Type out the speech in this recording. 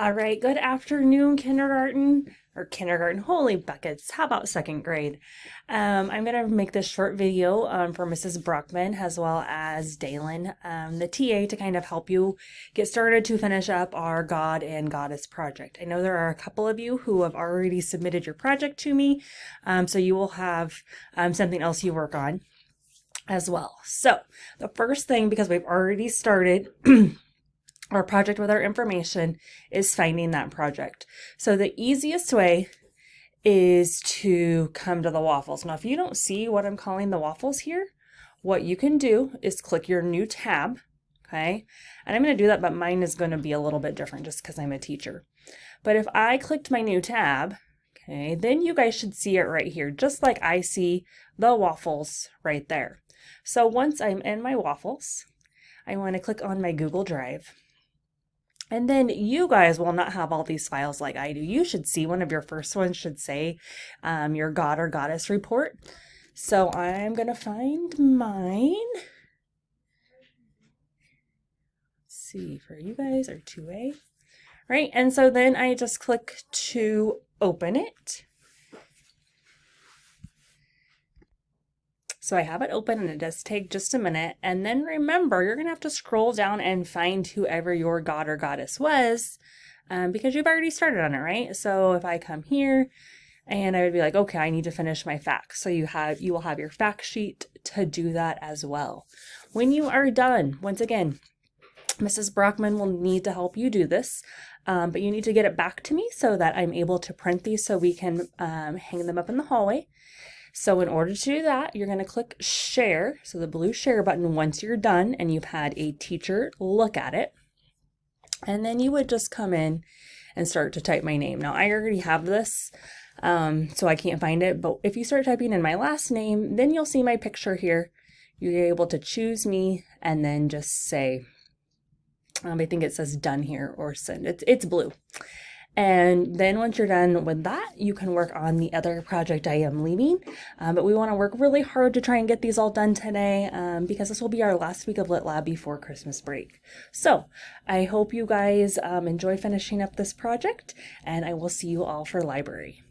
All right, good afternoon, kindergarten, holy buckets. How about second grade? I'm going to make this short video for Mrs. Brockman as well as Dalen, the TA, to kind of help you get started to finish up our God and Goddess project. I know there are a couple of you who have already submitted your project to me, so you will have something else you work on as well. So the first thing, because we've already started our project with our information, is finding that project. So the easiest way is to come to the waffles. Now, if you don't see what I'm calling the waffles here, what you can do is click your new tab, okay? And I'm going to do that, but mine is going to be a little bit different just because I'm a teacher. But if I clicked my new tab, okay, then you guys should see it right here, just like I see the waffles right there. So once I'm in my waffles, I want to click on my Google Drive. And then you guys will not have all these files like I do. You should see one of your first ones should say your God or Goddess report. So I'm going to find mine. Let's see, for you guys are 2A. Right, and so then I just click to open it. So I have it open and it does take just a minute. And then remember, you're going to have to scroll down and find whoever your God or Goddess was because you've already started on it, right? So if I come here and I would be like, okay, I need to finish my facts. So you will have your fact sheet to do that as well. When you are done, once again, Mrs. Brockman will need to help you do this, but you need to get it back to me so that I'm able to print these so we can hang them up in the hallway. So in order to do that, you're going to click share. So the blue share button once you're done and you've had a teacher look at it. And then you would just come in and start to type my name. Now I already have this, so I can't find it. But if you start typing in my last name, then you'll see my picture here. You're able to choose me and then just say, I think it says done here or send. It's blue. And then once you're done with that, you can work on the other project I am leaving. But we want to work really hard to try and get these all done today because this will be our last week of Lit Lab before Christmas break. So I hope you guys enjoy finishing up this project, and I will see you all for library.